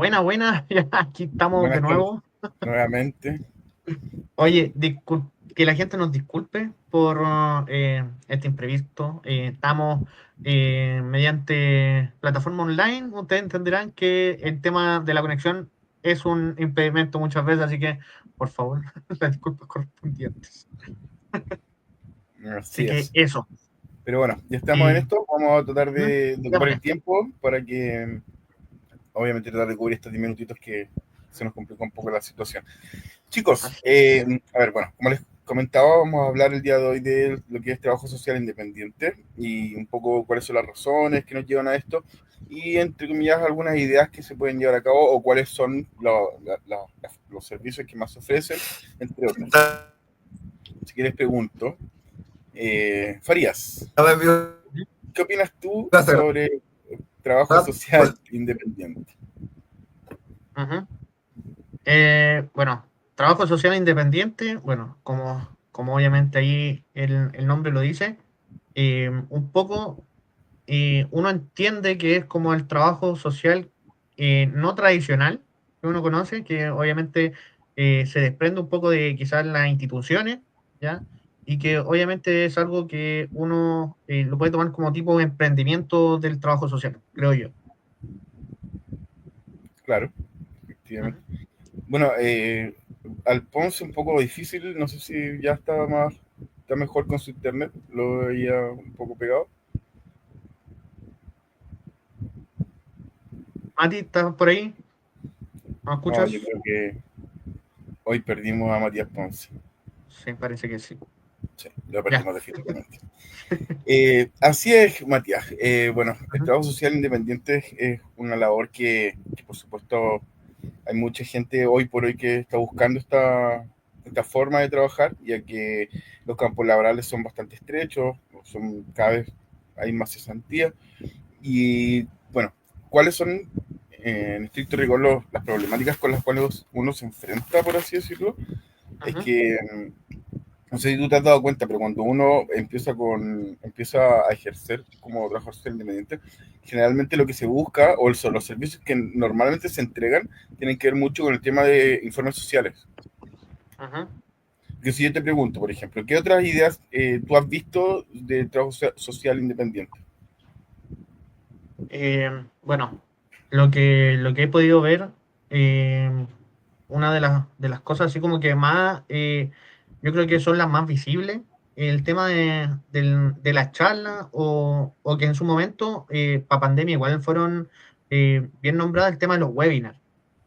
Buena, ya aquí estamos de Buenas tardes nuevo. nuevamente. Oye, que la gente nos disculpe por este imprevisto. Estamos mediante plataforma online. Ustedes entenderán que el tema de la conexión es un impedimento muchas veces, así que por favor, las disculpas correspondientes. Así Así que es. eso. Pero bueno, ya estamos en Eh, esto. Vamos a tratar ¿Mm? de ocupar el Démosle. tiempo para que, obviamente, tratar de cubrir estos 10 minutitos que se nos complicó un poco la situación. Chicos, Así es. a ver, bueno, como les comentaba, vamos a hablar el día de hoy de lo que es trabajo social independiente y un poco cuáles son las razones que nos llevan a esto y, entre comillas, algunas ideas que se pueden llevar a cabo o cuáles son los servicios que más se ofrecen, entre otros. Si quieres, pregunto. Farías, No me envío ¿qué opinas tú hacer. sobre trabajo social Pues, independiente? Ujú. Bueno, trabajo social independiente, bueno, como obviamente ahí el nombre lo dice, un poco uno entiende que es como el trabajo social no tradicional que uno conoce, que obviamente se desprende un poco de quizás las instituciones, ¿ya? Y que obviamente es algo que uno lo puede tomar como tipo de emprendimiento del trabajo social, creo yo. Claro, efectivamente. Bueno, al Ponce un poco difícil, no sé si ya está mejor con su internet, lo veía un poco pegado. Mati, ¿estás por ahí? ¿Me No, yo escuchas? creo que hoy perdimos a Matías Ponce. Sí, parece que sí. Sí, lo Ya. perdimos definitivamente. Así es, Matías. Bueno, el Ujú. trabajo social independiente es una labor que, por supuesto, hay mucha gente hoy por hoy que está buscando esta forma de trabajar, ya que los campos laborales son bastante estrechos, son cada vez hay más cesantía. Y bueno, ¿cuáles son, en estricto rigor, las problemáticas con las cuales uno se enfrenta, por así decirlo? Es Ujú. que, no sé si tú te has dado cuenta, pero cuando uno empieza a ejercer como trabajador social independiente, generalmente lo que se busca, o son los servicios que normalmente se entregan, tienen que ver mucho con el tema de informes sociales. Ujú. Que si yo te pregunto, por ejemplo, ¿qué otras ideas tú has visto de trabajo social independiente? Bueno, lo que he podido ver, una de las cosas así como que más, yo creo que son las más visibles, el tema de las charlas o que en su momento, para pandemia igual fueron bien nombradas el tema de los webinars,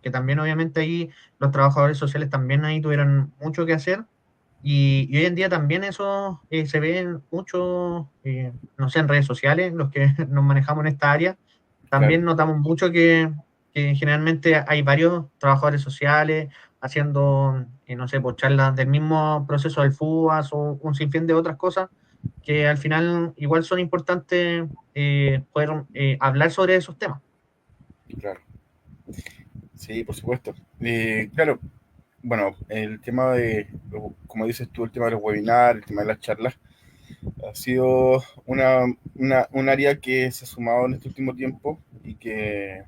que también obviamente ahí los trabajadores sociales también ahí tuvieron mucho que hacer. Y hoy en día también eso se ve mucho, no sé, en redes sociales, los que nos manejamos en esta área, Claro, también notamos mucho que generalmente hay varios trabajadores sociales haciendo, no sé, pues charlas del mismo proceso del FUAS o un sinfín de otras cosas que al final igual son importantes poder hablar sobre esos temas. claro. Sí, por supuesto. Claro, bueno, el tema de, como dices tú, el tema de los webinars, el tema de las charlas, ha sido un área que se ha sumado en este último tiempo y que,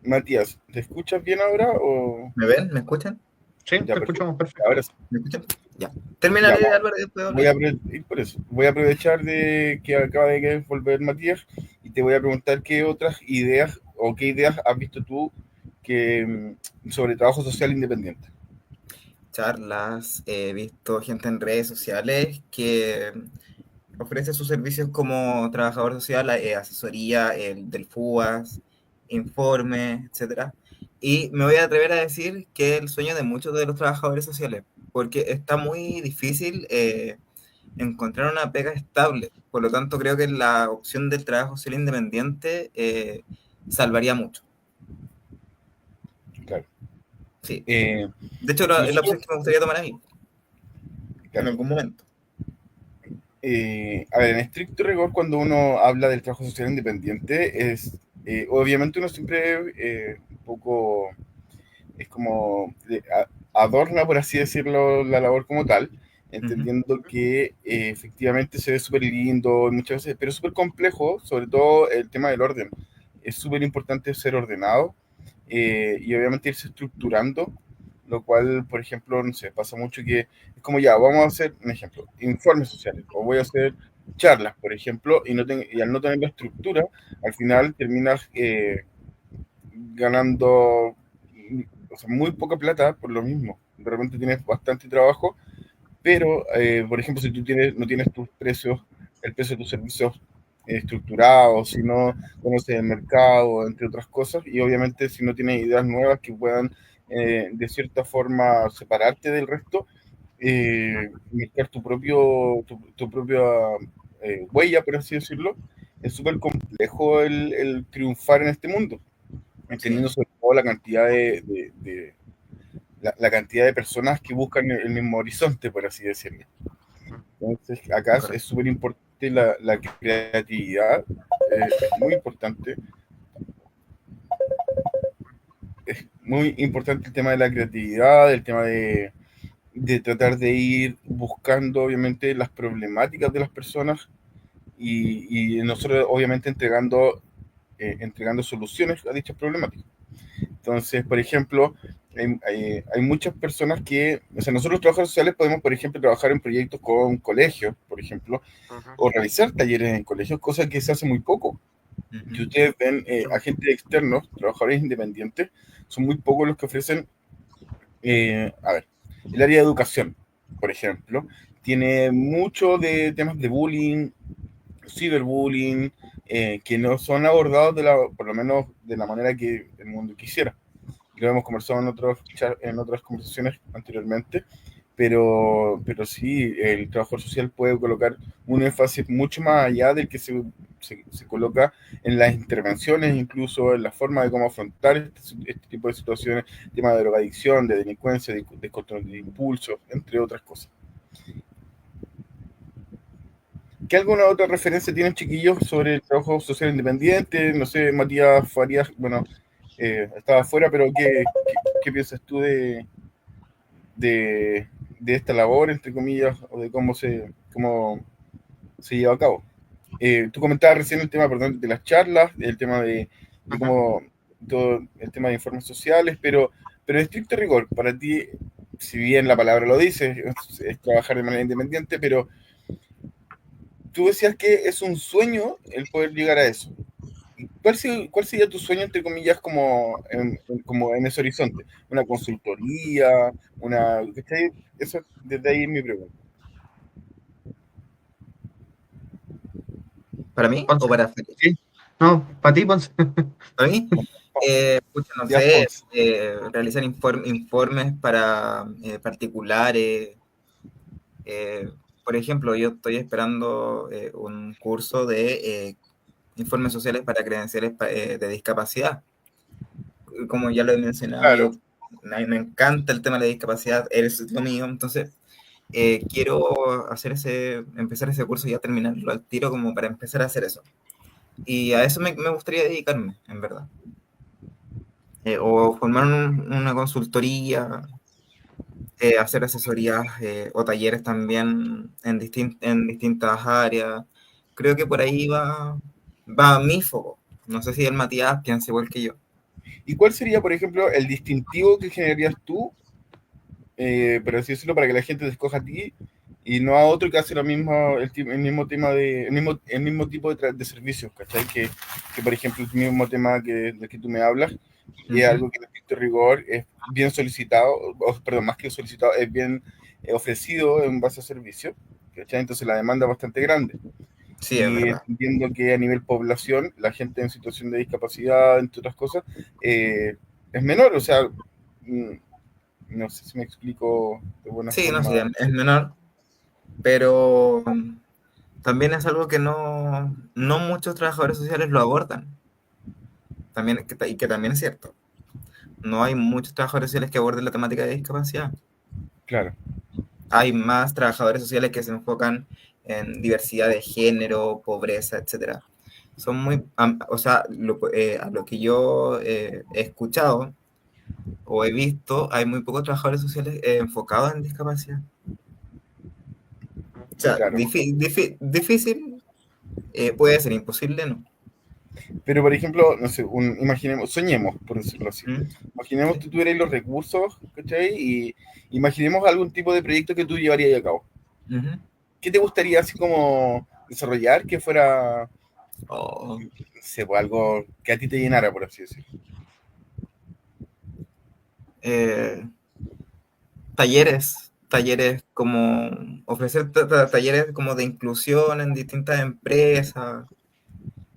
Matías, ¿te escuchas bien ahora o ¿me ven? ¿Me escuchan? Sí, ya te perfecto? escuchamos perfecto. Ahora sí. ¿Me escuchan? Ya. Termina Ya, la idea, Álvaro, y después hablo voy yo. a ir por eso. Voy a aprovechar de que acaba de volver Matías y te voy a preguntar qué otras ideas o qué ideas has visto tú sobre trabajo social independiente. Charlas, he visto gente en redes sociales que ofrece sus servicios como trabajador social, asesoría del FUAS, informes, etcétera. Y me voy a atrever a decir que es el sueño de muchos de los trabajadores sociales, porque está muy difícil encontrar una pega estable. Por lo tanto, creo que la opción del trabajo social independiente salvaría mucho. Claro. Sí. Eh, De hecho, es la nosotros, opción que me gustaría tomar a mí en claro, algún momento. a ver, en estricto rigor, cuando uno habla del trabajo social independiente, obviamente uno siempre un poco es como adorna, por así decirlo, la labor como tal, Ujú. entendiendo que efectivamente se ve súper lindo y muchas veces, pero es súper complejo, sobre todo el tema del orden. Es súper importante ser ordenado, y obviamente irse estructurando, lo cual, por ejemplo, no sé, pasa mucho que es como ya, vamos a hacer, un ejemplo, informes sociales, o voy a hacer charlas, por ejemplo, y al no tener la estructura, al final terminas ganando, o sea, muy poca plata por lo mismo. De repente tienes bastante trabajo, pero, por ejemplo, si tú no tienes tus precios, el precio de tus servicios estructurados, si no conoces el mercado, entre otras cosas, y obviamente si no tienes ideas nuevas que puedan, de cierta forma, separarte del resto, marcar tu propia huella, por así decirlo, es súper complejo el triunfar en este mundo, Sí, entendiendo sobre todo la cantidad la cantidad de personas que buscan el mismo horizonte, por así decirlo. Entonces, acá es correcto. súper importante la creatividad, es muy importante. Es muy importante el tema de la creatividad, el tema de tratar de ir buscando, obviamente, las problemáticas de las personas y nosotros, obviamente, entregando soluciones a dichas problemáticas. Entonces, por ejemplo, hay muchas personas que, o sea, nosotros los trabajadores sociales podemos, por ejemplo, trabajar en proyectos con colegios, por ejemplo, Ujú. o realizar talleres en colegios, cosa que se hace muy poco. Si Ujú. ustedes ven agentes externos, trabajadores independientes, son muy pocos los que ofrecen, a ver, el área de educación, por ejemplo, tiene mucho de temas de bullying, ciberbullying, que no son abordados por lo menos de la manera que el mundo quisiera. Lo hemos conversado en otras conversaciones anteriormente, pero sí, el trabajador social puede colocar un énfasis mucho más allá del que se coloca en las intervenciones, incluso en la forma de cómo afrontar este tipo de situaciones, tema de drogadicción, de delincuencia, de control de impulsos, entre otras cosas. ¿Qué alguna otra referencia tienen, chiquillos, sobre el trabajo social independiente? No sé, Matías Farías, bueno, estaba afuera, pero ¿qué piensas tú de, de esta labor, entre comillas, o de cómo se lleva a cabo? Tú comentabas recién el tema, perdón, de las charlas, el tema de Ujú. cómo, todo el tema de informes sociales, pero en estricto rigor, para ti, si bien la palabra lo dice, es trabajar de manera independiente, pero tú decías que es un sueño el poder llegar a eso. ¿Cuál sería tu sueño, entre comillas, como en ese horizonte? ¿Una consultoría? ¿Cachai? Eso, desde ahí es mi pregunta. ¿Para mí o Ponce. para Felipe? Sí. No, para ti, Ponce. Para mí, pucha, no Díaz sé, Pons. realizar informes para particulares. eh, por ejemplo, yo estoy esperando un curso de informes sociales para credenciales de discapacidad. Como ya lo he mencionado, Claro. a mí me encanta el tema de la discapacidad, es lo mío, entonces quiero empezar ese curso y ya terminarlo al tiro como para empezar a hacer eso. Y a eso me gustaría dedicarme, en verdad. O formar una consultoría, hacer asesorías o talleres también en distintas áreas. Creo que por ahí va mi foco. No sé si el Matías piensa igual que yo. ¿Y cuál sería, por ejemplo, el distintivo que generarías tú, por así decirlo, para que la gente te escoja a ti y no a otro que hace lo mismo, el mismo tema el mismo tipo de servicios, ¿cachai? Por ejemplo, el mismo tema del que tú me hablas, es Ujú. algo que en estricto rigor es bien solicitado, perdón, más que solicitado, es bien ofrecido en base a servicio, ¿cachai? Entonces la demanda es bastante grande. Sí, es Y verdad. entiendo que a nivel población, la gente en situación de discapacidad, entre otras cosas, es menor, o sea, mm, no sé si me explico de buena Sí, no, sí, forma. es menor, pero también es algo que no muchos trabajadores sociales lo abordan. También, y que también es cierto. No hay muchos trabajadores sociales que aborden la temática de discapacidad. Claro, Hay más trabajadores sociales que se enfocan en diversidad de género, pobreza, etcétera. Son o sea, a lo que yo he escuchado o he visto, hay muy pocos trabajadores sociales enfocados en discapacidad. O sea, claro. difícil puede ser, imposible, ¿no? Pero, por ejemplo, no sé, imaginemos, soñemos, por decirlo así. ¿Mm? Imaginemos Sí. que tú tuvieras los recursos, ¿cachai? Y imaginemos algún tipo de proyecto que tú llevarías a cabo. Ujú. ¿Qué te gustaría así como desarrollar que fuera, Oh, no sé, pues, algo que a ti te llenara, por así decirlo? eh, talleres como ofrecer talleres como de inclusión en distintas empresas,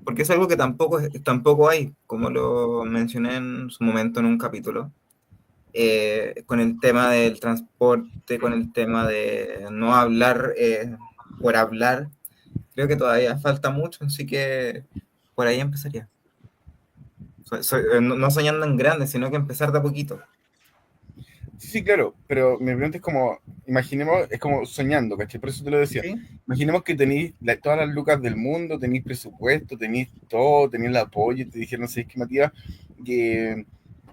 porque es algo que tampoco hay, como lo mencioné en su momento en un capítulo, con el tema del transporte, con el tema de no hablar por hablar, creo que todavía falta mucho, así que por ahí empezaría. No soñando en grande, sino que empezar de a poquito. Sí, sí, claro, pero mi pregunta es como, imaginemos, es como soñando, ¿cachai? Por eso te lo decía. ¿Sí? Imaginemos que tenéis todas las lucas del mundo, tenéis presupuesto, tenéis todo, tenéis el apoyo, y te dijeron, no sé, qué, Matías, que,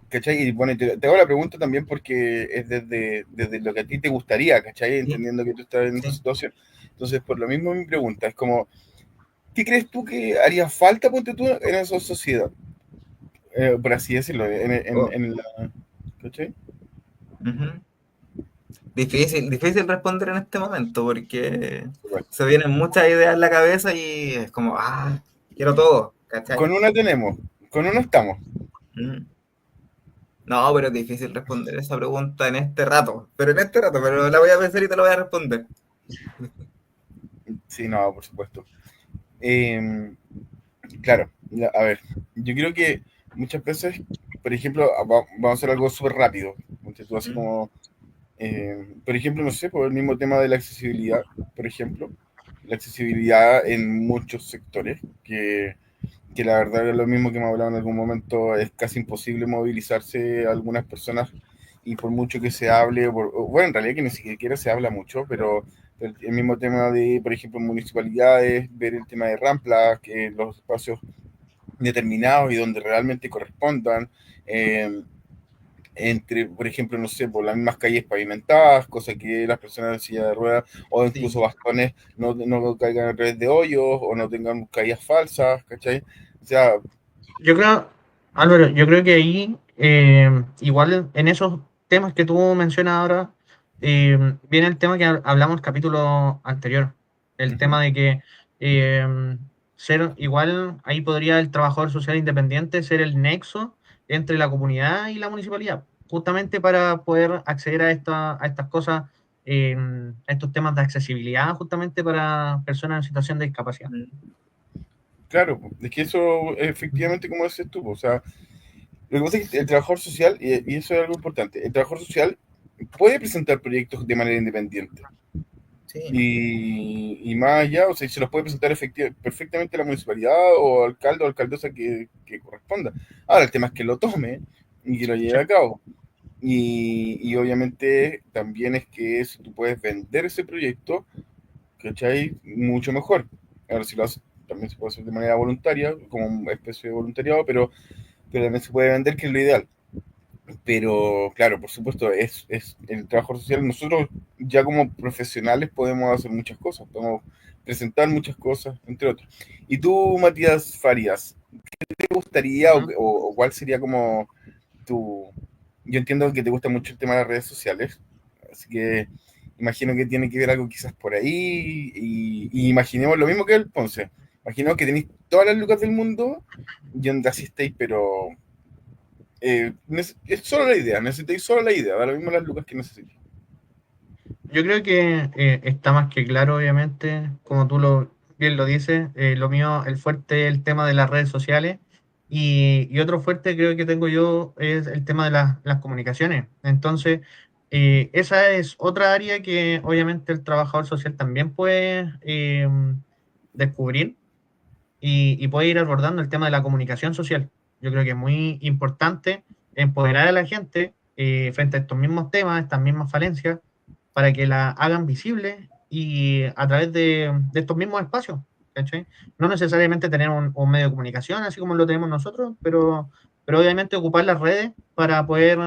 ¿cachai? Y bueno, te hago la pregunta también porque es desde lo que a ti te gustaría, ¿cachai? Sí, Entendiendo que tú estás en esa sí. situación. Entonces, por lo mismo mi pregunta es como, ¿qué crees tú que haría falta, ponte tú, en esa sociedad? Por así decirlo, Oh, en la... ¿Cachai? ujú. Difícil responder en este momento porque Igual. se vienen muchas ideas en la cabeza y es como, quiero todo, ¿cachai? Con una tenemos, con una estamos. Mm. No, pero es difícil responder esa pregunta pero la voy a pensar y te la voy a responder. Sí, no, por supuesto. Claro, a ver, yo creo que muchas veces, por ejemplo, vamos a hacer algo súper rápido. Ponte tú así Mm. como, por ejemplo, no sé, por el mismo tema de la accesibilidad, por ejemplo, la accesibilidad en muchos sectores, que la verdad es lo mismo que hemos hablado en algún momento, es casi imposible movilizarse a algunas personas y por mucho que se hable, bueno, en realidad que ni siquiera se habla mucho, pero el mismo tema de, por ejemplo, municipalidades, ver el tema de ramplas, que los espacios determinados y donde realmente correspondan, eh, entre, por ejemplo, no sé, por las mismas calles pavimentadas, cosa que las personas en silla de ruedas o incluso Sí. bastones no caigan a través de hoyos o no tengan caídas falsas, ¿cachai? O sea, Yo creo, Álvaro, yo creo que ahí, igual en esos temas que tú mencionas ahora, viene el tema que hablamos en el capítulo anterior, el ujú, tema de que ser igual, ahí podría el trabajador social independiente ser el nexo entre la comunidad y la municipalidad, justamente para poder acceder a estas cosas, a estos temas de accesibilidad, justamente para personas en situación de discapacidad. Mm. claro, es que eso, efectivamente, como dices tú, o sea, lo que pasa es que el trabajador social, y eso es algo importante, el trabajador social puede presentar proyectos de manera independiente. Sí. Y más allá, o sea, se los puede presentar perfectamente a la municipalidad o alcalde o alcaldesa que corresponda. Ahora, el tema es que lo tome y que lo Sí. lleve a cabo. Y obviamente también es que si tú puedes vender ese proyecto, ¿cachai? Mucho mejor. Ahora, si lo haces, también se puede hacer de manera voluntaria, como una especie de voluntariado, pero también se puede vender, que es lo ideal. Pero claro, por supuesto, es el trabajo social. Nosotros ya como profesionales podemos hacer muchas cosas, podemos presentar muchas cosas, entre otras. ¿Y tú, Matías Farías, te gustaría Ujú. o cuál sería como tu... Yo entiendo que te gusta mucho el tema de las redes sociales, así que imagino que tiene que ver algo quizás por ahí y imaginemos lo mismo que el Ponce. Imaginemos que tenéis todas las lucas del mundo y donde así estéis, pero es solo la idea, necesitáis solo la idea, da lo mismo las lucas que necesitéis. Yo creo que está más que claro, obviamente, como tú bien lo dices, lo mío, el fuerte es el tema de las redes sociales y otro fuerte creo que tengo yo es el tema de las comunicaciones. Entonces, esa es otra área que obviamente el trabajador social también puede descubrir y puede ir abordando el tema de la comunicación social. Yo creo que es muy importante empoderar a la gente frente a estos mismos temas, estas mismas falencias, para que la hagan visible y a través de estos mismos espacios. ¿Cachai? No necesariamente tener un medio de comunicación así como lo tenemos nosotros, pero obviamente ocupar las redes para poder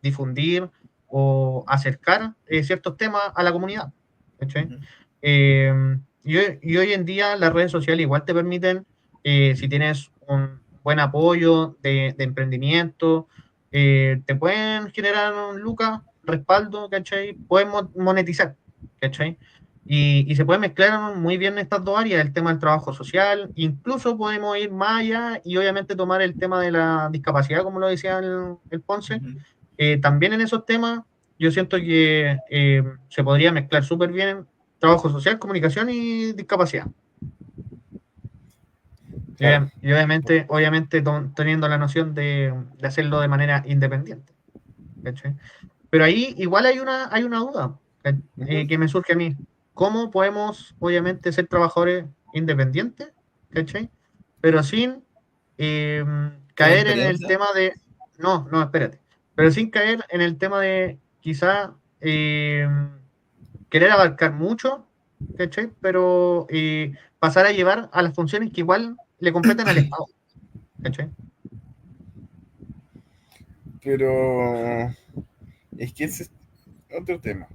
difundir o acercar ciertos temas a la comunidad. ¿Cachai? Ujú. Eh, y hoy en día las redes sociales igual te permiten, si tienes un buen apoyo de emprendimiento, te pueden generar un lucas, respaldo, ¿cachai? Pueden monetizar, ¿cachai? Y se puede mezclar muy bien estas dos áreas, el tema del trabajo social, incluso podemos ir más allá y obviamente tomar el tema de la discapacidad, como lo decía el Ponce. Ujú. También en esos temas yo siento que se podría mezclar súper bien trabajo social, comunicación y discapacidad. Claro. Y obviamente teniendo la noción de hacerlo de manera independiente. ¿Cachai? Pero ahí igual hay una duda Ujú. que me surge a mí. ¿Cómo podemos, obviamente, ser trabajadores independientes? ¿Cachai? Pero sin eh, ¿Tener caer en el experiencia? tema de... No, no, espérate. Pero sin caer en el tema de quizá querer abarcar mucho, ¿cachai? Pero pasar a llevar a las funciones que igual le competen al Estado, ¿cachai? Pero es que ese es otro tema.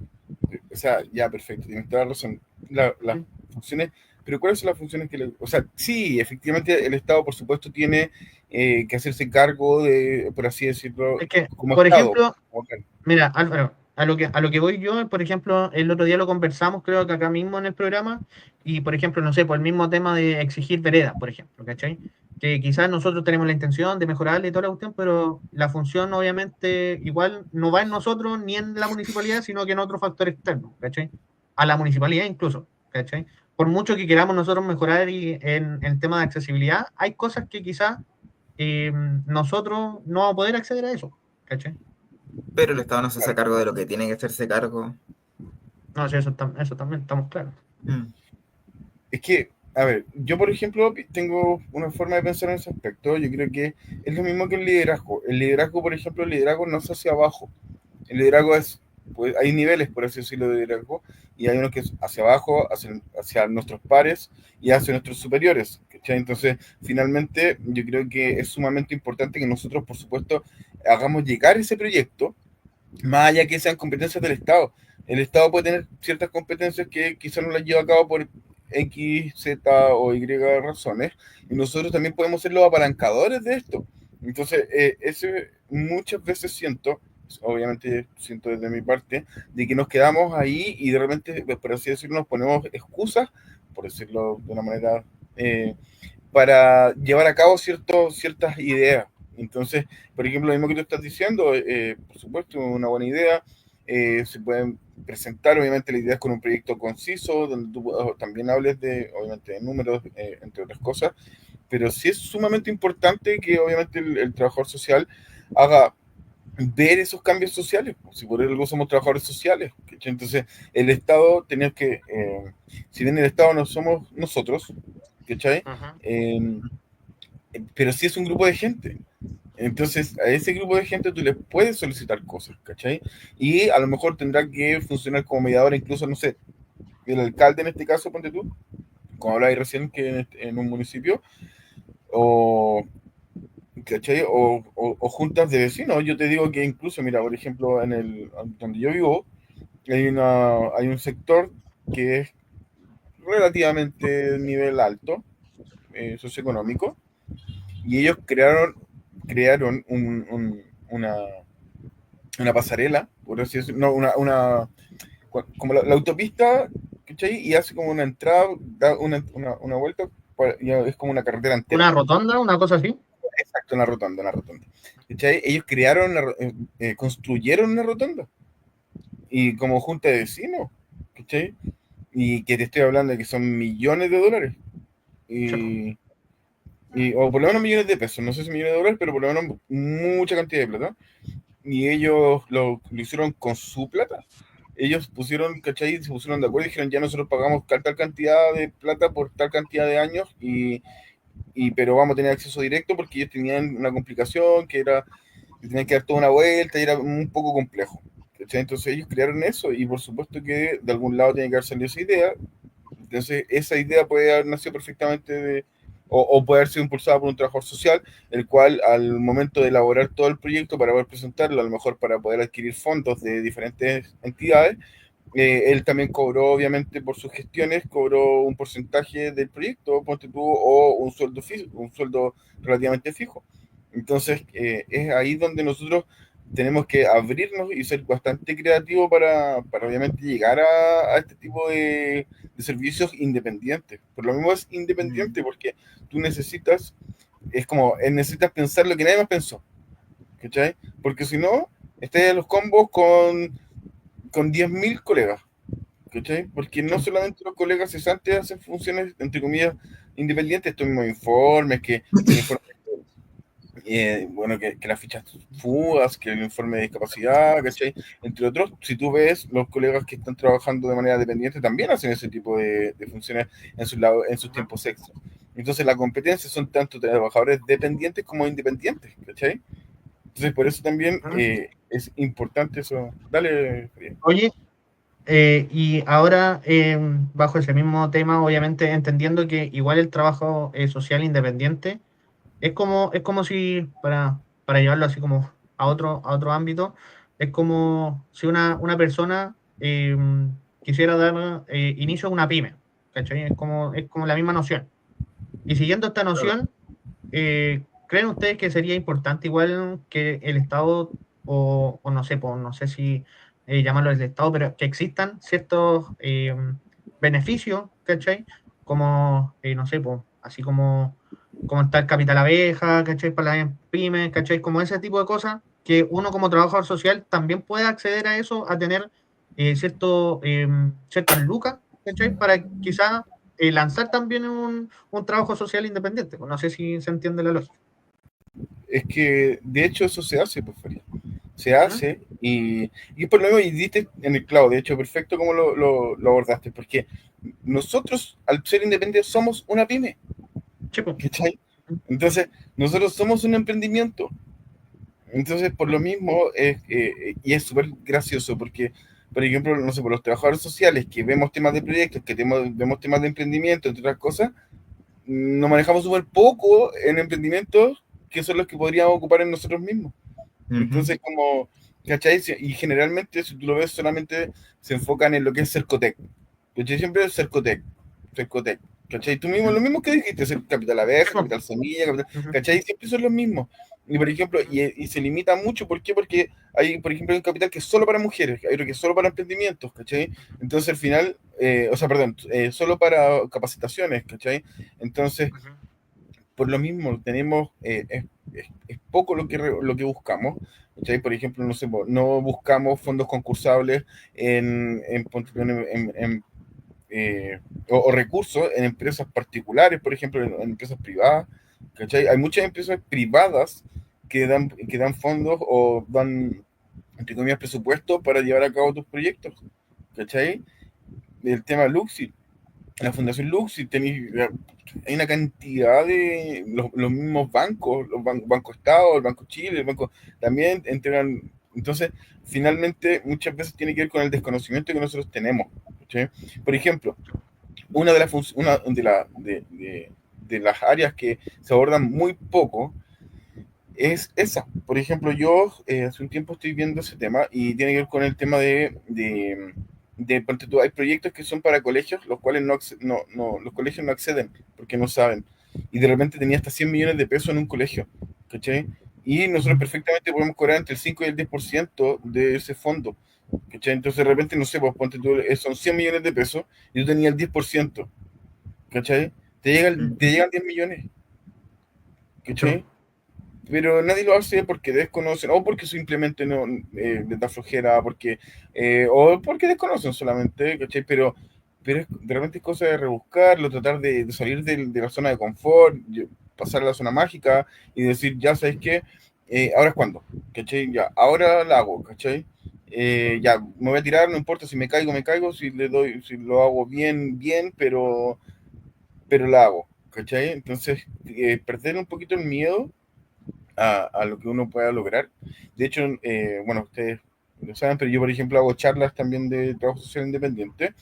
O sea, ya, perfecto, tienes toda la razón. Las Sí. funciones, pero ¿cuáles son las funciones que le... O sea, sí, efectivamente el Estado, por supuesto, tiene que hacerse cargo de, por así decirlo, Es que, como por Estado. ejemplo, Como tal. mira, Álvaro, a lo que voy yo, por ejemplo, el otro día lo conversamos, creo que acá mismo en el programa, y por ejemplo, no sé, por el mismo tema de exigir veredas, por ejemplo, ¿cachai? Que quizás nosotros tenemos la intención de mejorarle y toda la cuestión, pero la función obviamente igual no va en nosotros ni en la municipalidad, sino que en otro factor externo, ¿cachai? A la municipalidad incluso, ¿cachai? Por mucho que queramos nosotros mejorar en el tema de accesibilidad, hay cosas que quizás nosotros no vamos a poder acceder a eso, ¿cachai? Pero el Estado no se hace Claro. cargo de lo que tiene que hacerse cargo. No, sí, eso también estamos claros. Mm. Es que, a ver, yo por ejemplo tengo una forma de pensar en ese aspecto. Yo creo que es lo mismo que el liderazgo. El liderazgo, por ejemplo, el liderazgo no es hacia abajo. El liderazgo es, pues hay niveles, por así decirlo, de liderazgo, y hay uno que es hacia abajo, hacia nuestros pares y hacia nuestros superiores. ¿Cachai? Entonces, finalmente, yo creo que es sumamente importante que nosotros, por supuesto, hagamos llegar ese proyecto, más allá que sean competencias del Estado. El Estado puede tener ciertas competencias que quizás no las lleva a cabo por X, Z o Y razones, y nosotros también podemos ser los apalancadores de esto. Entonces, ese muchas veces siento, obviamente siento desde mi parte, de que nos quedamos ahí y de repente, pues, por así decirlo, nos ponemos excusas, por decirlo de una manera, eh, para llevar a cabo ciertas ideas. Entonces, por ejemplo, lo mismo que tú estás diciendo, por supuesto, una buena idea. Se pueden presentar, obviamente, las ideas con un proyecto conciso, donde tú también hables de, obviamente, de números, entre otras cosas, pero sí es sumamente importante que, obviamente, el trabajador social haga ver esos cambios sociales, si por algo somos trabajadores sociales. ¿Cachai? Entonces, el Estado, tenemos que, si bien el Estado no somos nosotros, ¿cachai? Ajá. Eh, pero sí es un grupo de gente. Entonces, a ese grupo de gente tú les puedes solicitar cosas, ¿cachai? Y a lo mejor tendrá que funcionar como mediador, incluso, no sé, el alcalde en este caso, ponte tú, como hablabas recién, que en un municipio, o, ¿cachai? O juntas de vecinos. Yo te digo que incluso, mira, por ejemplo, donde yo vivo, hay un sector que es relativamente de nivel alto, socioeconómico, y ellos crearon una pasarela, por así decirlo, no, como la autopista, ¿cachai? Y hace como una entrada, da una vuelta, ya es como una carretera entera. Una rotonda, una cosa así. Exacto, una rotonda. ¿Cachai? Ellos construyeron una rotonda, y como junta de vecinos, ¿cachai? Y que te estoy hablando de que son millones de dólares, Chepo. y, o por lo menos millones de pesos, no sé si millones de dólares, pero por lo menos mucha cantidad de plata, y ellos lo hicieron con su plata. Ellos pusieron, ¿cachai? Se pusieron de acuerdo y dijeron, ya nosotros pagamos tal cantidad de plata por tal cantidad de años, pero vamos a tener acceso directo porque ellos tenían una complicación que era que tenían que dar toda una vuelta y era un poco complejo. ¿Cachai? Entonces ellos crearon eso y por supuesto que de algún lado tiene que haber salido esa idea. Entonces esa idea puede haber nacido perfectamente o puede haber sido impulsada por un trabajador social, el cual al momento de elaborar todo el proyecto para poder presentarlo, a lo mejor para poder adquirir fondos de diferentes entidades, Él también cobró, obviamente, por sus gestiones, cobró un porcentaje del proyecto, ponte tú, o un sueldo relativamente fijo. Entonces, es ahí donde nosotros tenemos que abrirnos y ser bastante creativos para obviamente llegar a este tipo de servicios independientes. Por lo mismo es Mm. independiente porque tú necesitas, necesitas pensar lo que nadie más pensó, ¿cachai? Porque si no, estás en los combos con 10.000 colegas, ¿cachai? Porque Sí. no solamente los colegas cesantes hacen funciones, entre comillas, independientes, estos mismos informes, que el informe, bueno, que las fichas fugas, que el informe de discapacidad, ¿cachai? Entre otros, si tú ves, los colegas que están trabajando de manera dependiente también hacen ese tipo de funciones en sus Ajá. tiempos extras. Entonces, la competencia son tanto trabajadores dependientes como independientes, ¿cachai? Entonces, por eso también Ajá. es importante eso. Dale, Javier. Oye, y ahora, bajo ese mismo tema, obviamente entendiendo que igual el trabajo social independiente es como si, para llevarlo así como a otro ámbito, es como si una persona quisiera dar inicio a una pyme, ¿cachai? Es como la misma noción. Y siguiendo esta Claro. noción, ¿creen ustedes que sería importante igual que el Estado, o no sé, no sé si llamarlo el Estado, pero que existan ciertos beneficios, ¿cachai? Como, no sé, así como, como está el capital abeja, ¿cachai? Para las pymes, ¿cachai? Como ese tipo de cosas, que uno como trabajador social también puede acceder a eso, a tener ciertas lucas, ¿cachai? Para quizás lanzar también un trabajo social independiente. Pues no sé si se entiende la lógica. Es que de hecho eso se hace, pues, Farid. Se Ujú. hace y por lo menos y diste en el clavo, de hecho, perfecto como lo abordaste, porque nosotros, al ser independientes, somos una pyme, Sí, pues. ¿cachai? Entonces, nosotros somos un emprendimiento. Entonces, por lo mismo, y es súper gracioso, porque, por ejemplo, no sé, por los trabajadores sociales que vemos temas de proyectos, vemos temas de emprendimiento, entre otras cosas, nos manejamos súper poco en emprendimientos que son los que podríamos ocupar en nosotros mismos. Ujú. Entonces, como, ¿cachai? Y generalmente, si tú lo ves, solamente se enfocan en lo que es Cercotec. ¿Cachai? Siempre es Cercotec, Cercotec. ¿Cachai? Tú mismo, Ujú. lo mismo que dijiste, Capital Sí, Abeja, pues. Capital Semilla, Ujú. ¿cachai? Siempre son los mismos. Y por ejemplo, Ujú. y se limita mucho, ¿por qué? Porque hay, por ejemplo, hay un capital que es solo para mujeres, hay otro que es solo para emprendimientos, ¿cachai? Entonces al final, o sea, perdón, solo para capacitaciones, ¿cachai? Entonces, Ujú. por lo mismo, tenemos, es poco lo que buscamos. ¿Cachai? Por ejemplo, no sé, no buscamos fondos concursables ponte tú, o recursos en empresas particulares, por ejemplo, en empresas privadas. ¿Cachai? Hay muchas empresas privadas que dan fondos o dan, entre comillas, presupuesto para llevar a cabo tus proyectos. ¿Cachai? El tema Luxi, la Fundación Lux, y hay una cantidad de los mismos bancos, Banco Estado, el Banco Chile, el Banco también entregan. Entonces, finalmente, muchas veces tiene que ver con el desconocimiento que nosotros tenemos. ¿Sí? Por ejemplo, una de las áreas que se abordan muy poco es esa. Por ejemplo, yo hace un tiempo estoy viendo ese tema y tiene que ver con el tema ponte tú, hay proyectos que son para colegios, los cuales los colegios no acceden porque no saben. Y de repente tenía hasta 100 millones de pesos en un colegio, ¿cachai? Y nosotros perfectamente podemos cobrar entre el 5 y el 10% de ese fondo, ¿cachai? Entonces de repente, no sé, pues ponte tú, son 100 millones de pesos y tú tenías el 10%, ¿cachai? Te llegan 10 millones, Sí, pues. ¿cachai? Pero nadie lo hace porque desconocen o porque simplemente no les da flojera, o porque desconocen solamente, ¿cachai? Pero de repente es cosa de rebuscarlo, tratar de salir de la zona de confort, pasar a la zona mágica y decir, ya sabes qué, ahora es cuando, ¿cachai? Ya, ahora la hago, ¿cachai? Ya, me voy a tirar, no importa si me caigo, si lo hago bien, bien, pero la hago, ¿cachai? Entonces, perder un poquito el miedo a lo que uno pueda lograr. De hecho, bueno, ustedes lo saben, pero yo, por ejemplo, hago charlas también de trabajo social independiente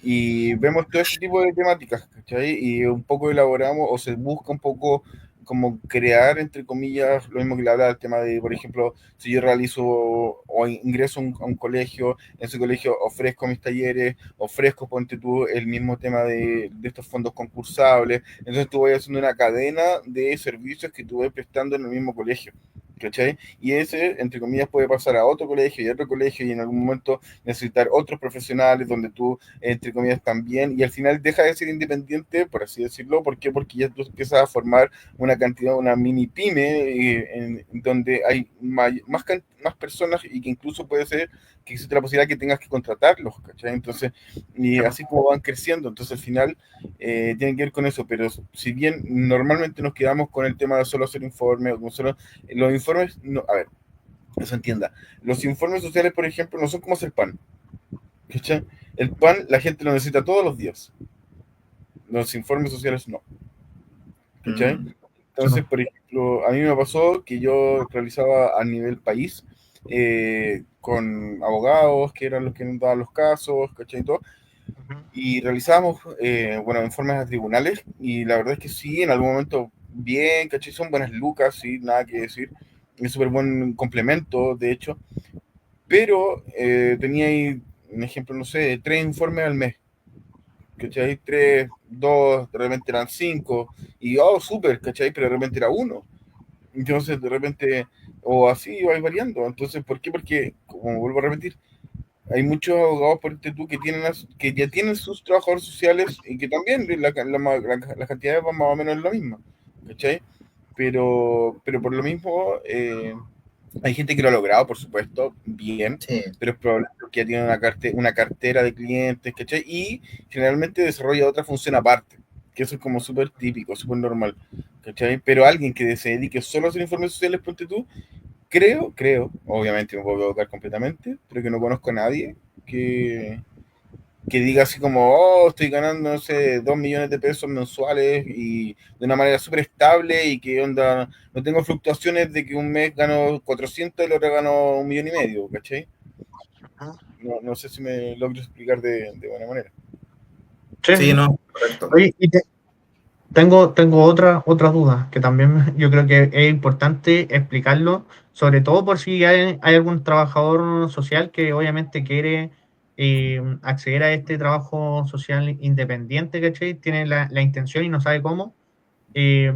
y vemos todo este tipo de temáticas, ¿cachai? Y un poco elaboramos o se busca un poco como crear, entre comillas, lo mismo que le hablaba del tema de, por ejemplo, si yo realizo o ingreso a un colegio, en ese colegio ofrezco mis talleres, ofrezco, ponte tú, el mismo tema de estos fondos concursables, entonces tú vas haciendo una cadena de servicios que tú vas prestando en el mismo colegio. ¿Cachai? Y ese, entre comillas, puede pasar a otro colegio y a otro colegio y en algún momento necesitar otros profesionales donde tú, entre comillas, también, y al final deja de ser independiente, por así decirlo. ¿Por qué? Porque ya tú empiezas a formar una cantidad, una mini pyme, en donde hay más personas y que incluso puede ser que existe la posibilidad que tengas que contratarlos, ¿cachai? Entonces, y así como van creciendo, entonces al final tienen que ver con eso, pero si bien normalmente nos quedamos con el tema de solo hacer informes, o con solo, los informes, no, a ver, eso entienda, los informes sociales, por ejemplo, no son como hacer pan, ¿cachai? El pan la gente lo necesita todos los días, los informes sociales no, ¿cachai? Mm. Sí, Entonces, po. por ejemplo, a mí me pasó que yo realizaba a nivel país con abogados que eran los que nos daban los casos, ¿cachai? Y todo, Ujú. y realizábamos, bueno, informes a tribunales, y la verdad es que sí, en algún momento bien, ¿cachai? Son buenas lucas, sí, nada que decir, es súper buen complemento, de hecho, pero tenía ahí, un ejemplo, no sé, 3 informes al mes, ¿cachai? Tres, dos, de repente eran cinco, y oh, súper, ¿cachai? Pero de repente era uno. Entonces, de repente, o así va variando. Entonces, ¿por qué? Porque, como vuelvo a repetir, hay muchos abogados, por este tú, que que ya tienen sus trabajadores sociales y que también la cantidad va más o menos la misma, ¿cachai? Pero por lo mismo, hay gente que lo ha logrado, por supuesto, bien, Sí, pero es probable que ya tiene una cartera de clientes, ¿cachai? Y generalmente desarrolla otra función aparte, que eso es como súper típico, súper normal, ¿cachai? Pero alguien que se dedique solo a hacer informes sociales, ponte tú, obviamente me puedo equivocar completamente, pero que no conozco a nadie que, que diga así como, oh, estoy ganando, no sé, 2 millones de pesos mensuales y de una manera súper estable y que onda, no tengo fluctuaciones de que un mes gano 400 y el otro gano 1,5 millones, ¿cachai? Ujú. No sé si me logro explicar de buena manera. Sí, sí, sí. no, correcto. Oye, tengo otra duda que también yo creo que es importante explicarlo, sobre todo por si hay algún trabajador social que obviamente quiere acceder a este trabajo social independiente, ¿cachai? Tiene la intención y no sabe cómo. Eh,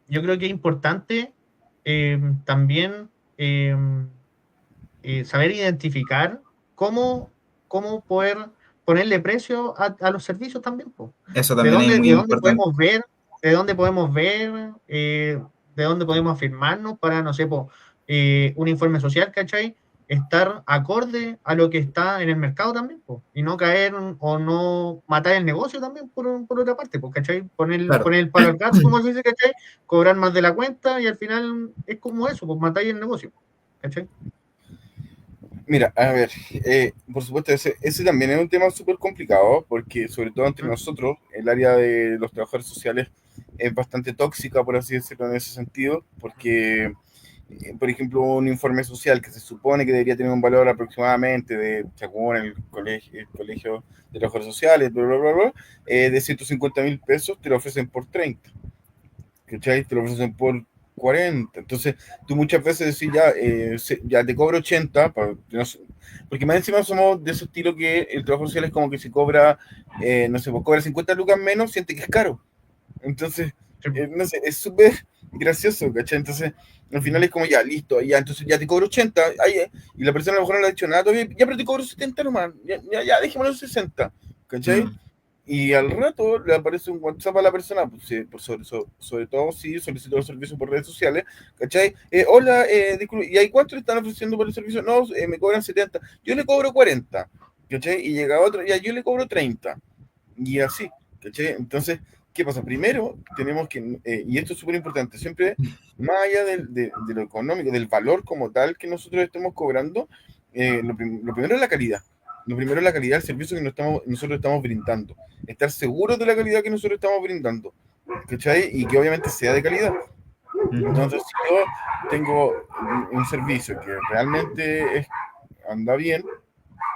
yo creo que es importante también eh, saber identificar cómo, cómo poder ponerle precio a los servicios también, po. Eso también es muy De dónde importante. podemos ver, de dónde podemos ver, de dónde podemos afirmarnos para, no sé, po, un informe social, ¿cachai? Estar acorde a lo que está en el mercado también, po, y no caer o no matar el negocio también por otra parte, po, ¿cachai? Claro. Poner el palo al gato, como se dice, ¿cachai? Cobrar más de la cuenta y al final es como eso, pues matar el negocio, ¿cachai? Mira, a ver, por supuesto, ese también es un tema súper complicado, porque sobre todo entre Ujú. nosotros, el área de los trabajadores sociales es bastante tóxica, por así decirlo, en ese sentido, porque, por ejemplo, un informe social que se supone que debería tener un valor aproximadamente de, según el colegio de trabajadores sociales, bla, bla, bla, bla, de 150.000 pesos, te lo ofrecen por 30. ¿Cachai? Te lo ofrecen por 40. Entonces, tú muchas veces decís, ya, ya te cobro 80, porque más encima somos de ese estilo que el trabajo social es como que si cobra, no sé, pues cobra 50 lucas menos, siente que es caro. Entonces, Sí, po. no sé, es súper gracioso, ¿cachai? Entonces, al final Ujú. es como, ya, listo, ya, entonces ya te cobro 80, ay, y la persona a lo mejor no le ha dicho nada todavía, ya, pero te cobro 70 nomás, ya, dejémoslo en 60, ¿cachai? Mm. Y al rato le aparece un WhatsApp a la persona, pues, sí, sobre todo si solicitó el servicio por redes sociales, ¿cachai? Hola, disculpe, ¿y ahí cuánto le están ofreciendo por el servicio? No, me cobran 70, yo le cobro 40, ¿cachai? Y llega otro, ya yo le cobro 30, y así, ¿cachai? Entonces, ¿qué pasa? Primero, tenemos que, y esto es súper importante, siempre, más allá de lo económico, del valor como tal que nosotros estemos cobrando, lo primero es la calidad. Lo primero es la calidad del servicio que nosotros estamos brindando. Estar seguros de la calidad que nosotros estamos brindando. ¿Cachai? Y que obviamente sea de calidad. Ujú. Entonces, si yo tengo un servicio que realmente anda bien,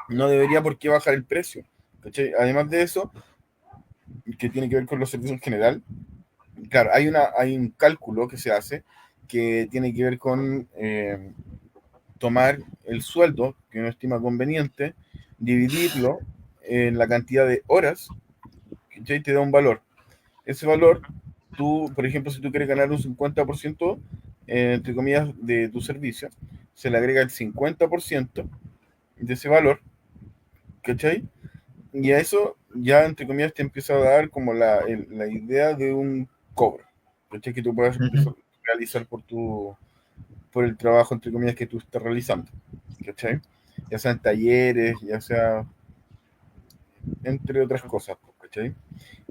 no debería por qué bajar el precio. ¿Cachai? Además de eso, que tiene que ver con los servicios en general, claro, hay un cálculo que se hace que tiene que ver con tomar el sueldo que uno estima conveniente, dividirlo en la cantidad de horas, que te da un valor. Ese valor, tú, por ejemplo, si tú quieres ganar un 50%, entre comillas, de tu servicio, se le agrega el 50% de ese valor, ¿cachai? Y a eso ya, entre comillas, te empieza a dar como la idea de un cobro, ¿cachai? Que tú puedas Ujú. empezar a realizar por el trabajo, entre comillas, que tú estás realizando, ¿cachai? Ya sean talleres, ya sea entre otras cosas, ¿cachai?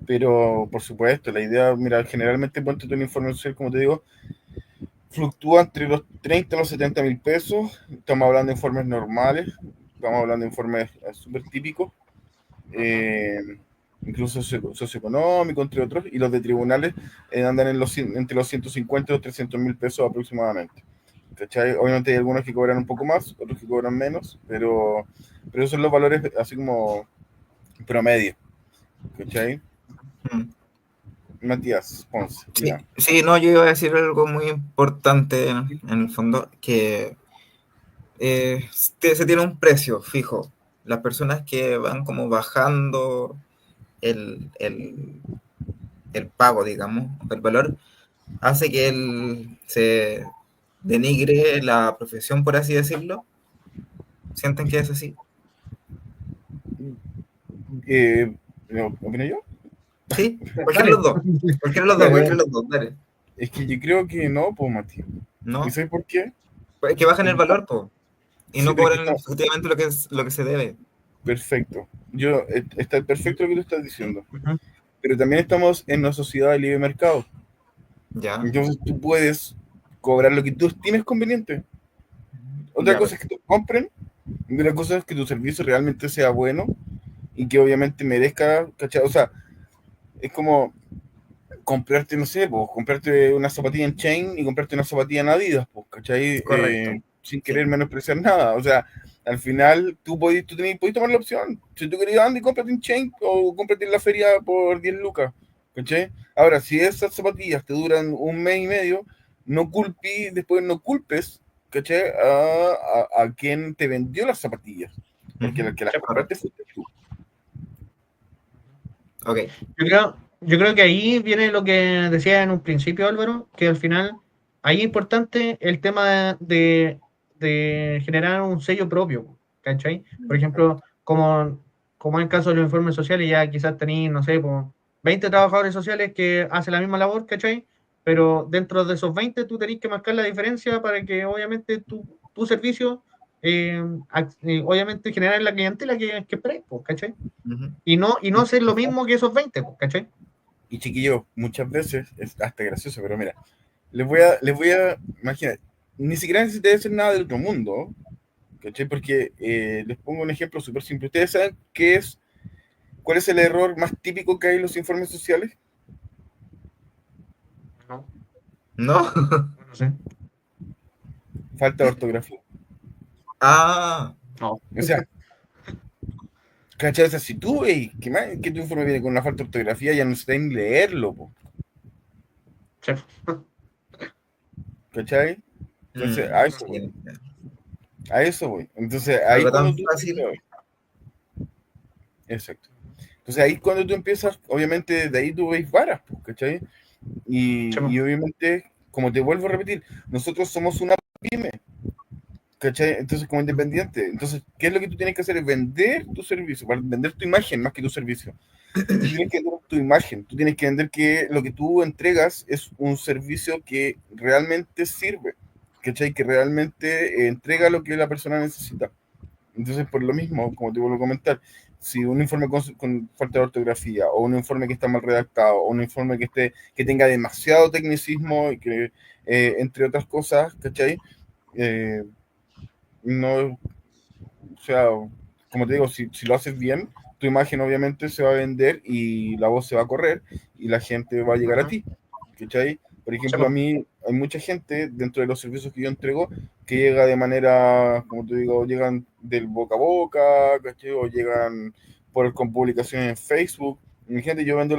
Pero, por supuesto, la idea, mira, generalmente ponte tú un informe social, como te digo, fluctúa entre los 30 a los 70 mil pesos. Estamos hablando de informes normales, estamos hablando de informes súper típicos, Ujú. eh, incluso socioeconómico, entre otros, y los de tribunales andan entre los 150 y los 300 mil pesos aproximadamente. ¿Cachai? Obviamente hay algunos que cobran un poco más, otros que cobran menos, pero esos son los valores así como promedio. ¿Cachai? Mm. Matías Ponce, Sí, ya. sí, no, yo iba a decir algo muy importante en el fondo, que se tiene un precio fijo. Las personas que van como bajando el pago, digamos, el valor, hace que se denigre la profesión, por así decirlo. ¿Sienten que es así? Eh, ¿Opino yo? Sí, Dale. cualquiera de los dos, dale. Es que yo creo que no, pues Matías. ¿Y ¿No? sabes por qué? Pues que bajen el Porque valor, po, y sí, no pero es que cobran está efectivamente lo que se debe. perfecto. Está perfecto lo que tú estás diciendo. Ujú. Pero también estamos en una sociedad de libre mercado. Ya, Entonces tú puedes cobrar lo que tú estimes conveniente. Otra ya, cosa es que te compren, y otra cosa es que tu servicio realmente sea bueno y que obviamente merezca, ¿cachai? O sea, es como comprarte, no sé, pues, comprarte una zapatilla en Chain y comprarte una zapatilla en Adidas, pues, ¿cachai? correcto. Sin Sí. querer menospreciar nada. O sea, al final podés tomar la opción. Si tú querías, anda y cómprate un Chain o cómprate en la feria por 10 lucas, ¿cachai? Ahora, si esas zapatillas te duran un mes y medio, después no culpes, ¿cachai? A quien te vendió las zapatillas, porque Ujú. la que las compraste Correcto. fuiste tú. Ok. Yo creo que ahí viene lo que decía en un principio, Álvaro, que al final ahí es importante el tema de generar un sello propio, ¿cachai? Por ejemplo, como en el caso de los informes sociales, ya quizás tenéis, no sé, pues, 20 trabajadores sociales que hacen la misma labor, ¿cachai? Pero dentro de esos 20 tú tenés que marcar la diferencia para que obviamente tu servicio, obviamente generar la clientela que esperáis, pues, ¿cachai? Ujú. Y no hacer lo mismo que esos 20, pues, ¿cachai? Y chiquillo, muchas veces es hasta gracioso, pero mira, imagina, ni siquiera necesité decir nada del otro mundo, ¿cachai? Porque les pongo un ejemplo súper simple. ¿Ustedes saben cuál es el error más típico que hay en los informes sociales? No, ¿No? no sé. Falta de ortografía. Ah, No. O sea, ¿cachai? O sea, si tú veis que tu informe viene con una falta de ortografía, ya no necesitas ni leerlo, po, Chef. ¿cachai? Entonces, sí, a eso voy. Entonces, ahí algo tan cuando tú fácil. empiezas, exacto. Entonces, ahí cuando tú empiezas, obviamente, de ahí tú veis varas, pues, ¿cachai? Chef. Y obviamente, como te vuelvo a repetir, nosotros somos una pyme, ¿cachai? Entonces, como independiente. Entonces, ¿qué es lo que tú tienes que hacer? Es vender tu servicio, vender tu imagen más que tu servicio. Tú tienes que vender tu imagen, tú tienes que vender que lo que tú entregas es un servicio que realmente sirve, ¿cachai? Que realmente entrega lo que la persona necesita. Entonces, por lo mismo, como te vuelvo a comentar, si un informe con falta de ortografía, o un informe que está mal redactado, o un informe que tenga demasiado tecnicismo, y que, entre otras cosas, ¿cachai? Eh, no, o sea, como te digo, si lo haces bien, tu imagen obviamente se va a vender y la voz se va a correr y la gente va a llegar a Ujú. ti, ¿cachai? Por Chef. ejemplo, a mí hay mucha gente dentro de los servicios que yo entrego que llega de manera, como te digo, llegan del boca a boca, ¿cachai? O llegan con publicaciones en Facebook. Imagínate, yo vendo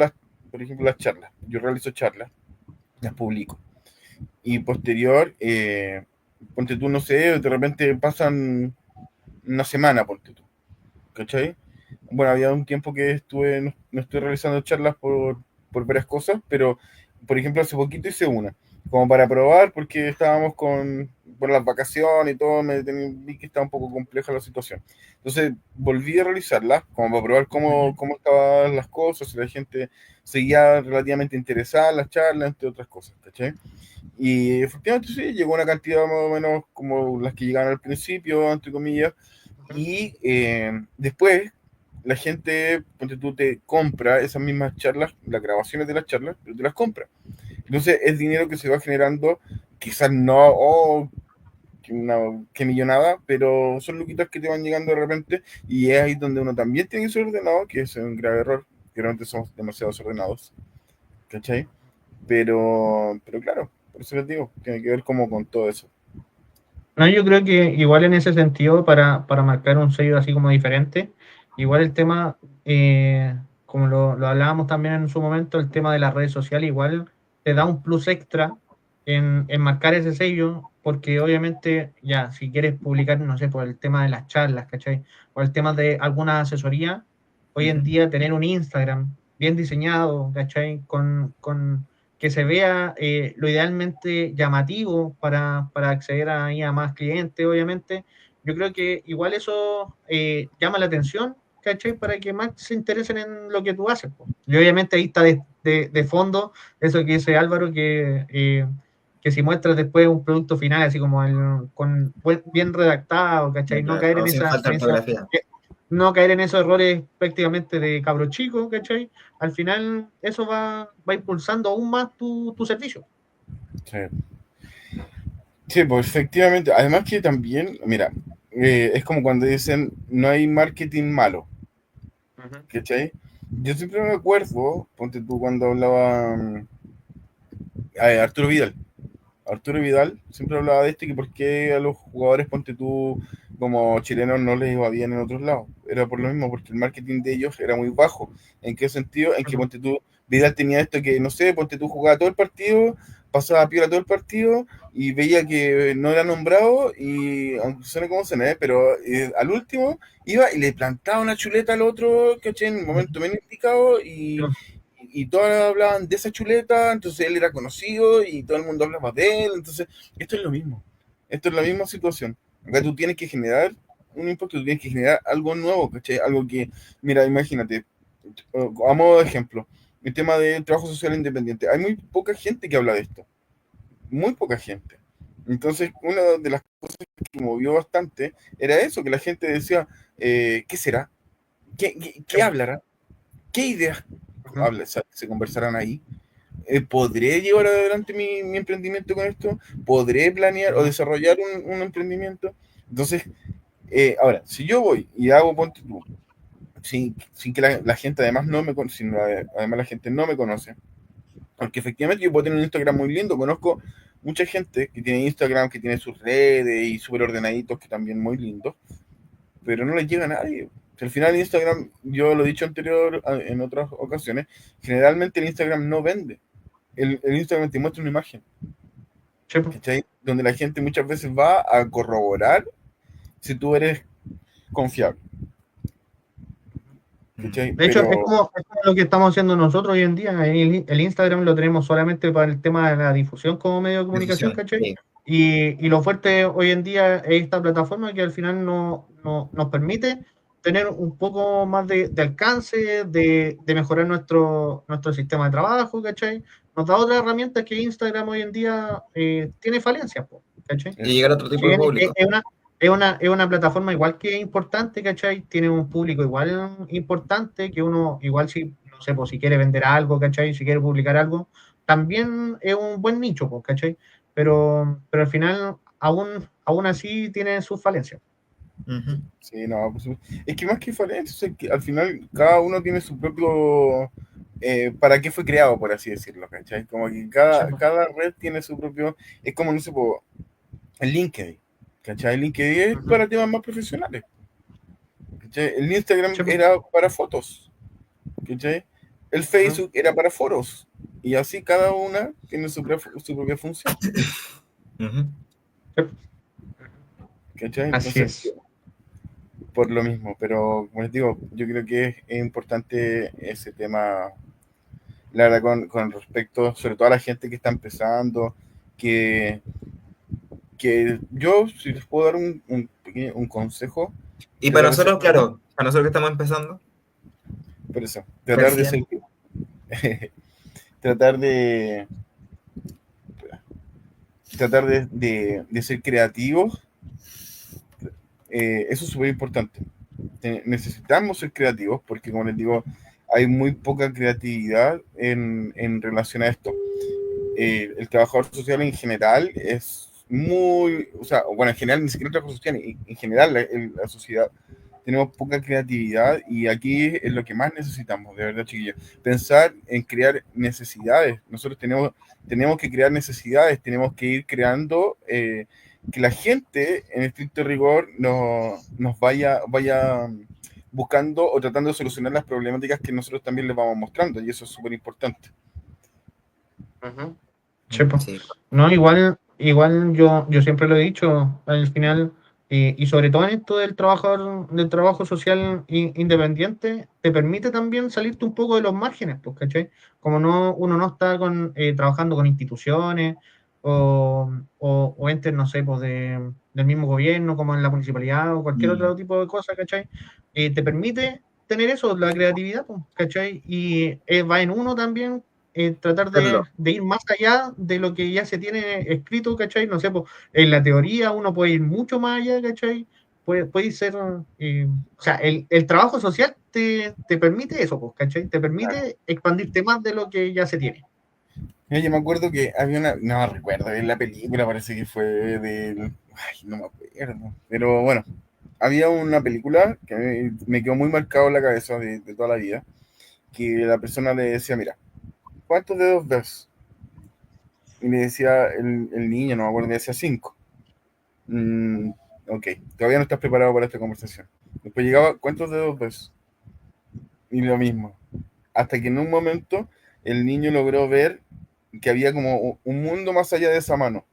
por ejemplo, las charlas. Yo realizo charlas. las publico. Y posterior, ponte tú, no sé, de repente pasan una semana, ponte tú, ¿cachai? Bueno, había un tiempo que no estoy realizando charlas por varias cosas, pero, por ejemplo, hace poquito hice una, como para probar, porque estábamos por las vacaciones y todo, vi que estaba un poco compleja la situación. Entonces, volví a realizarla, como para probar cómo estaban las cosas, si la gente seguía relativamente interesada en las charlas, entre otras cosas, ¿cachai? Y efectivamente sí, llegó una cantidad más o menos como las que llegaron al principio, entre comillas, y después la gente, ponte tú, te compra esas mismas charlas, las grabaciones de las charlas, pero te las compra. Entonces es dinero que se va generando, quizás no, que millonada, pero son luquitas que te van llegando de repente, y es ahí donde uno también tiene que ser ordenado, que es un grave error, que realmente somos demasiado desordenados, ¿cachai? Pero claro, por eso les digo, tiene que ver como con todo eso. No, yo creo que igual en ese sentido, para marcar un sello así como diferente, igual el tema, como lo hablábamos también en su momento, el tema de las redes sociales igual te da un plus extra en marcar ese sello, porque obviamente ya, si quieres publicar, no sé, por el tema de las charlas, ¿cachai? O el tema de alguna asesoría, hoy en Ujú. día tener un Instagram bien diseñado, ¿cachai? Con que se vea lo idealmente llamativo para acceder ahí a más clientes, obviamente. Yo creo que igual eso llama la atención, ¿cachai? Para que más se interesen en lo que tú haces, po. Y obviamente ahí está de fondo eso que dice Álvaro, que si muestras después un producto final, así como bien redactado, ¿cachai? No caer en Sin falta de ortografía. no caer en esos errores prácticamente de cabro chico, ¿cachai? Al final eso va impulsando aún más tu servicio. Sí. Sí, pues efectivamente. Además que también, mira, es como cuando dicen no hay marketing malo, Ujú. ¿cachai? Yo siempre me acuerdo, ponte tú cuando hablaba Arturo Vidal. Arturo Vidal siempre hablaba de esto y que por qué a los jugadores, ponte tú, como chilenos no les iba bien en otros lados. Era por lo mismo, porque el marketing de ellos era muy bajo. ¿En qué sentido? En que, Ujú. ponte tú, Vidal tenía esto que, no sé, ponte tú, jugaba todo el partido, pasaba piola todo el partido y veía que no era nombrado y, aunque suene como suene, pero al último iba y le plantaba una chuleta al otro, ¿cachai? En el momento menos indicado y todos hablaban de esa chuleta, entonces él era conocido y todo el mundo hablaba de él, entonces esto es lo mismo, esto es la misma situación. Acá tú tienes que generar un impacto, tú tienes que generar algo nuevo, ¿cachai? Algo que, mira, imagínate, a modo de ejemplo, el tema del trabajo social independiente, hay muy poca gente que habla de esto, muy poca gente. Entonces, una de las cosas que movió bastante era eso, que la gente decía, ¿qué será? ¿Qué hablará? ¿Qué ideas Ujú. se conversarán ahí? ¿Podré llevar adelante mi emprendimiento con esto? ¿Podré planear o Ujú. desarrollar un emprendimiento? Entonces, ahora, si yo voy y hago, ponte tú, sin que la gente además no me conoce, además la gente no me conoce, porque efectivamente yo puedo tener un Instagram muy lindo, conozco mucha gente que tiene Instagram, que tiene sus redes y súper ordenaditos, que también muy lindos, pero no les llega a nadie. Al final Instagram, yo lo he dicho en otras ocasiones, generalmente el Instagram no vende. El Instagram te muestra una imagen, Sí, po. ¿cachai? Donde la gente muchas veces va a corroborar si tú eres confiable, ¿cachai? De hecho, es como lo que estamos haciendo nosotros hoy en día. El Instagram lo tenemos solamente para el tema de la difusión como medio de comunicación, Difusión, ¿cachai? sí. Y lo fuerte hoy en día es esta plataforma que al final nos permite tener un poco más de alcance, de mejorar nuestro sistema de trabajo, ¿cachai? Nos da otras herramientas que Instagram hoy en día tiene falencias, po, ¿cachai? Y llegar a otro Si tipo de bien público. es una plataforma igual que importante, ¿cachai? Tiene un público igual importante que uno, igual si, no sé, pues si quiere vender algo, ¿cachai? Si quiere publicar algo, también es un buen nicho, pues, ¿cachai? Pero al final, aún así, tiene sus falencias. Ujú. Sí, no, por supuesto. Es que más que falencia, es que al final cada uno tiene su propio, para qué fue creado, por así decirlo, ¿cachai? Como que Sí, cada, pues. cada red tiene su propio, es como, no sé, el LinkedIn, ¿cachai? El LinkedIn es Ujú. para temas más profesionales, ¿cachai? El Instagram Sí, pues. era para fotos, ¿cachai? El Ujú. Facebook era para foros, Y así cada una tiene su propia función. ¿Cachai? Así Entonces, es. por lo mismo, pero como les digo, yo creo que es importante ese tema, la verdad, con respecto, sobre todo a la gente que está empezando, que, que yo, si les puedo dar un consejo, Y para tratar de ser, nosotros, claro, para nosotros que estamos empezando, por eso, tratar de ser, recién. tratar de, de ser creativos, eso es súper importante. Necesitamos ser creativos porque, como les digo, hay muy poca creatividad en relación a esto. El trabajador social en general es muy, o sea, bueno, en general ni siquiera el trabajador social, en general la sociedad tenemos poca creatividad y aquí es lo que más necesitamos, de verdad, chiquillos. Pensar en crear necesidades. Nosotros tenemos que crear necesidades, tenemos que ir creando que la gente, en estricto rigor, nos vaya buscando o tratando de solucionar las problemáticas que nosotros también les vamos mostrando, y eso es súper importante. Ujú. Sí, po. Sí, No, igual yo siempre lo he dicho, al final, y sobre todo en esto del trabajo social independiente, te permite también salirte un poco de los márgenes, pues, ¿cachai? Como no, uno no está trabajando con instituciones o entes, no sé, pues del mismo gobierno, como en la municipalidad o cualquier otro tipo de cosa, ¿cachai? Te permite tener eso, la creatividad, pues, ¿cachai? Y va en uno también tratar hacerlo. de ir más allá de lo que ya se tiene escrito, ¿cachai? No sé, pues, en la teoría uno puede ir mucho más allá, ¿cachai? Puede ser, o sea, el trabajo social te permite eso, pues, ¿cachai? Te Claro. permite expandirte más de lo que ya se tiene. Yo me acuerdo que había una, no recuerdo, en la película parece que fue del, ay, no me acuerdo, pero bueno, había una película que me quedó muy marcado en la cabeza de toda la vida, que la persona le decía, mira, ¿cuántos dedos ves? Y le decía el niño, no me acuerdo, le decía cinco. Mm, ok, todavía no estás preparado para esta conversación. Después llegaba, ¿cuántos dedos ves? Y lo mismo. Hasta que en un momento el niño logró ver que había como un mundo más allá de esa mano,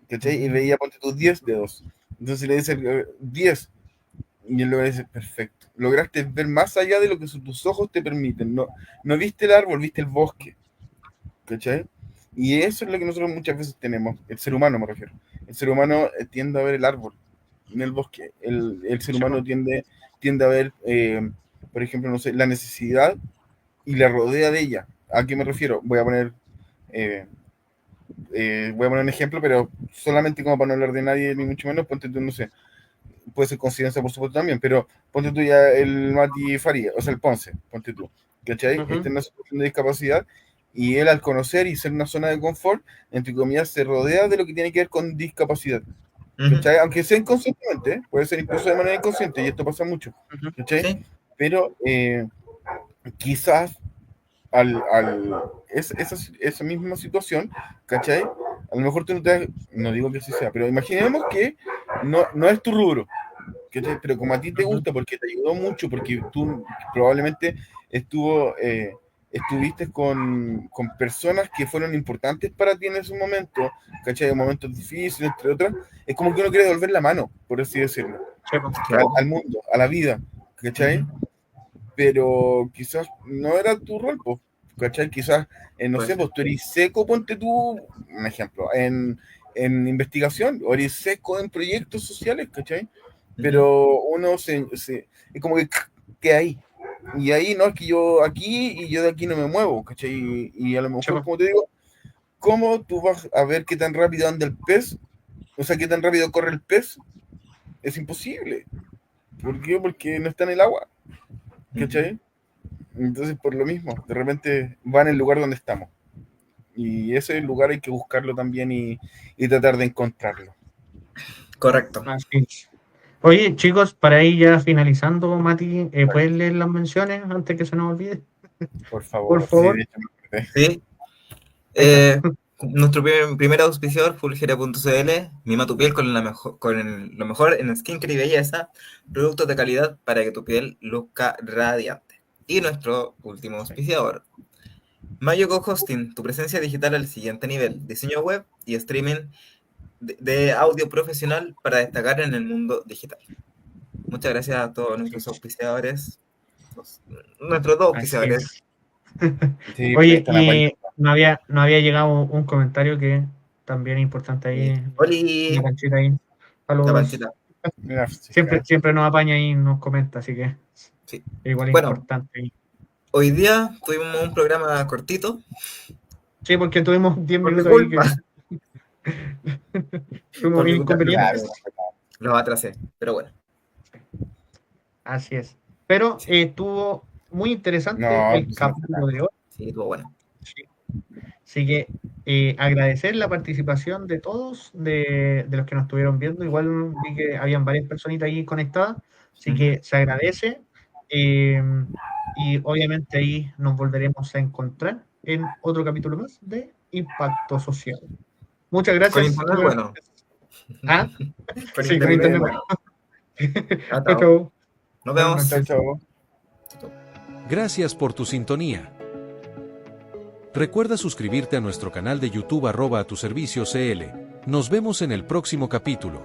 ¿cachai? Y veía, ponte tus 10 dedos. Entonces le dice 10. Y él lo dice, perfecto. Lograste ver más allá de lo que tus ojos te permiten. No, no viste el árbol, viste el bosque, ¿cachai? Y eso es lo que nosotros muchas veces tenemos, el ser humano me refiero. El ser humano tiende a ver el árbol en el bosque. El ser Sí, humano pues. tiende a ver, por ejemplo, no sé, la necesidad y la rodea de ella. ¿A qué me refiero? Eh, voy a poner un ejemplo, pero solamente como para no hablar de nadie, ni mucho menos, ponte tú, no sé, puede ser coincidencia por supuesto también, pero ponte tú ya el Mati Faría, o sea, el Ponce, ponte tú, ¿cachai? Este Ujú, es una situación de discapacidad y él al conocer y ser una zona de confort, entre comillas, se rodea de lo que tiene que ver con discapacidad, Ujú. ¿cachai? Aunque sea inconscientemente, ¿eh? Puede ser incluso de manera inconsciente y esto pasa mucho, ujú. ¿cachai? Sí, Pero quizás esa misma situación, ¿cachai? A lo mejor tú no te no digo que así sea, pero imaginemos que no es tu rubro, ¿cachai? Pero como a ti te Ujú. gusta, porque te ayudó mucho, porque tú probablemente estuvo, estuviste con personas que fueron importantes para ti en ese momento, ¿cachai? En momentos difíciles, entre otras, es como que uno quiere devolver la mano, por así decirlo, Sí, pues. claro. al mundo, a la vida, ¿cachai? Ujú. Pero quizás no era tu rol, pues, ¿cachai? Quizás, no Puede sé, ser. pues tú eres seco, ponte tú, un ejemplo, en investigación, o eres seco en proyectos sociales, ¿cachai? Ujú. Pero uno es como que ahí. Y ahí no es que yo aquí y yo de aquí no me muevo, ¿cachai? Y a lo Sí, mejor, pues. como te digo, ¿cómo tú vas a ver qué tan rápido anda el pez? O sea, qué tan rápido corre el pez. Es imposible. ¿Por qué? Porque no está en el agua, Ujú. ¿cachai? Entonces, por lo mismo, de repente va en el lugar donde estamos. Y ese lugar hay que buscarlo también y tratar de encontrarlo. Correcto. Así es. Oye, chicos, para ir ya finalizando, Mati, ¿puedes leer las menciones antes que se nos olvide? Por Por favor, sí, favor. de hecho me acordé. Sí. Ahí está. Nuestro primer auspiciador, Fulgera.cl, mima tu piel con, lo mejor en skincare y belleza, productos de calidad para que tu piel luzca radiante. Y nuestro último auspiciador, Mayo Co-Hosting, tu presencia digital al siguiente nivel. Diseño web y streaming de audio profesional para destacar en el mundo digital. Muchas gracias a todos nuestros auspiciadores. Nuestros dos Así auspiciadores. es. Sí, Oye, están a y no había llegado un comentario que también es importante ahí. Oli, La Panchita ahí. la Saludos. Panchita. Mira, sí, Siempre nos apaña y nos comenta, así que Sí. igual es Bueno, importante. hoy día tuvimos un programa cortito. Sí, porque tuvimos 10 Por mi minutos ahí que culpa. tuvimos Por mi culpa, inconvenientes. los atrasé, pero bueno. Así es. Pero Sí. estuvo muy interesante No, el pues, capítulo de hoy. Sí, estuvo bueno. Sí. Así que agradecer la participación de todos, de los que nos estuvieron viendo. Igual vi que habían varias personitas ahí conectadas, así que se agradece. Y obviamente ahí nos volveremos a encontrar en otro capítulo más de Impacto Social. Muchas Con gracias. internet bueno. ¿Ah? Con Sí, con internet internet bueno. Chao, Chao. chao. Nos Buenas vemos. noches. chao. Gracias por tu sintonía. Recuerda suscribirte a nuestro canal de YouTube @atuservicio CL. Nos vemos en el próximo capítulo.